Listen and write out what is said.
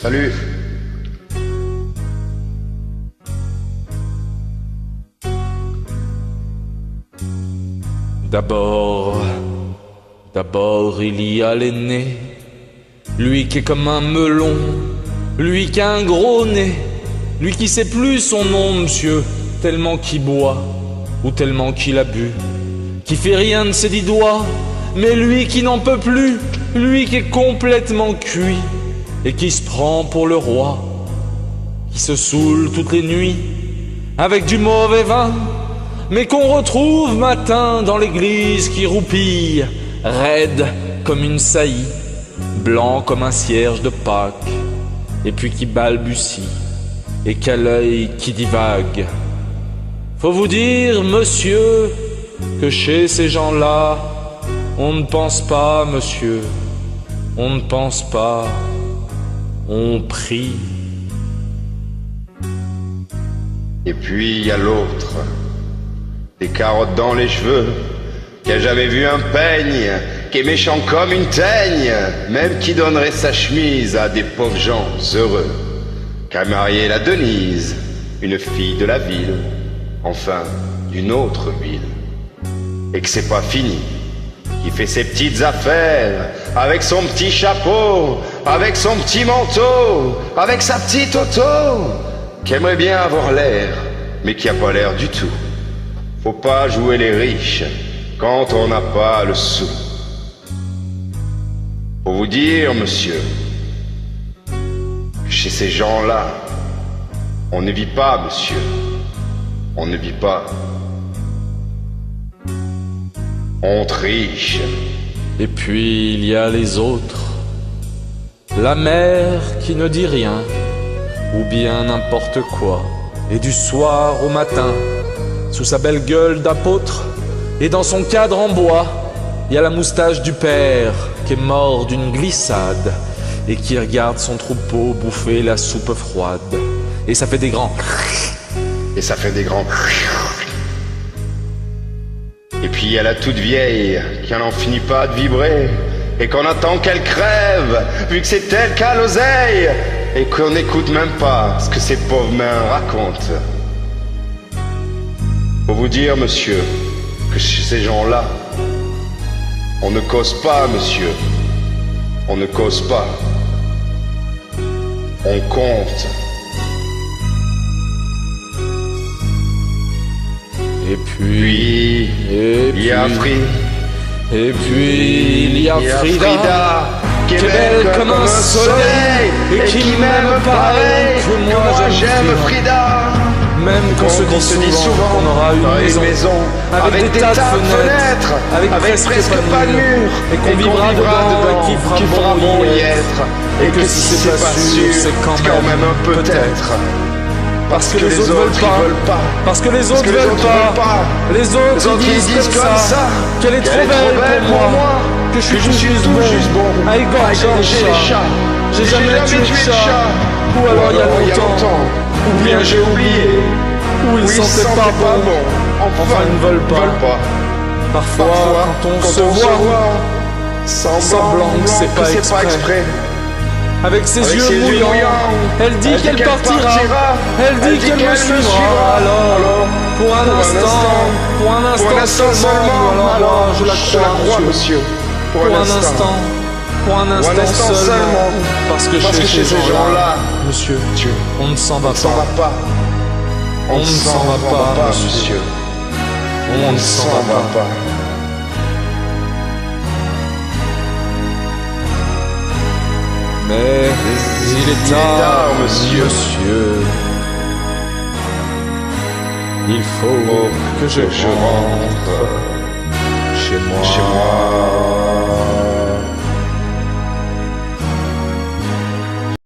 Salut. D'abord il y a l'aîné, lui qui est comme un melon, lui qui a un gros nez, lui qui sait plus son nom, monsieur, tellement qu'il boit, ou tellement qu'il a bu, qui fait rien de ses 10 doigts, mais lui qui n'en peut plus, lui qui est complètement cuit, et qui se prend pour le roi, qui se saoule toutes les nuits, avec du mauvais vin, mais qu'on retrouve matin dans l'église qui roupille, raide comme une saillie, blanc comme un cierge de Pâques, et puis qui balbutie, et qu'a l'œil qui divague. Faut vous dire, monsieur, que chez ces gens-là, on ne pense pas, monsieur, on ne pense pas, on prie. Et puis il y a l'autre, des carottes dans les cheveux, qui a jamais vu un peigne, qui est méchant comme une teigne, même qui donnerait sa chemise à des pauvres gens heureux, qui a marié la Denise, une fille de la ville, enfin d'une autre ville, et que c'est pas fini, qui fait ses petites affaires, avec son petit chapeau, avec son petit manteau, avec sa petite auto, qui aimerait bien avoir l'air, mais qui a pas l'air du tout. Faut pas jouer les riches quand on n'a pas le sou. Faut vous dire, monsieur, que chez ces gens-là, on ne vit pas, monsieur. On ne vit pas. On triche. Et puis il y a les autres, la mère qui ne dit rien, ou bien n'importe quoi, et du soir au matin, sous sa belle gueule d'apôtre, et dans son cadre en bois, il y a la moustache du père qui est mort d'une glissade et qui regarde son troupeau bouffer la soupe froide. Et ça fait des grands... Et ça fait des grands... Et puis il y a la toute vieille qui n'en finit pas de vibrer et qu'on attend qu'elle crève, vu que c'est elle qui a l'oseille, et qu'on n'écoute même pas ce que ces pauvres mains racontent. Faut vous dire, monsieur, que chez ces gens-là, on ne cause pas, monsieur. On ne cause pas. On compte. Et puis il y a Frida. Et puis il y a Frida, qui est belle comme un soleil, et qui m'aime pareil que moi j'aime Frida. Même qu'on se dit souvent qu'on aura une maison avec des tas de fenêtres, avec presque pas de murs, et qu'on vivra dedans, qui fera bon y être, et que si c'est pas sûr, c'est quand même un peut-être. Parce que les autres veulent pas, parce que les autres veulent pas, les autres ils disent comme ça, qu'elle est trop belle pour moi, que je suis tout juste bon à égorger les chats. J'ai jamais tué de chat, ou alors il y a longtemps, ou bien j'ai oublié, ou ils sentaient pas bon, enfin ils ne veulent pas. Parfois quand on se voit, semblant que c'est pas exprès. Avec ses yeux mouillants, elle dit qu'elle partira, elle dit qu'elle me suivra. Alors, pour un instant seulement, alors je la crois, monsieur. Pour un instant seulement, parce que chez ces gens-là, monsieur, on ne s'en va pas. On ne s'en va pas, monsieur. On ne s'en va pas. Mais il est tard, monsieur. Il faut que je rentre chez moi.